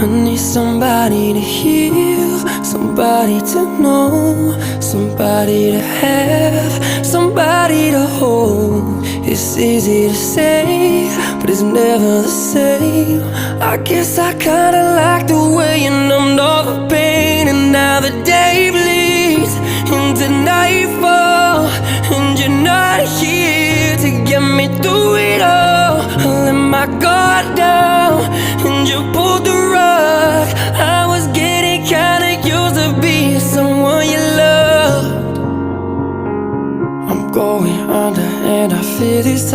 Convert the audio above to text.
I need somebody to heal, somebody to know, somebody to have, somebody to hold. It's easy to say, but it's never the same. I guess I kinda like the way you numbed all the pain. And now the day bleeds into nightfall, and you're not here to get me through it all. I let my guard down, and you pulled the rug. I was getting kinda used to being someone you loved. I'm going under, and I fear this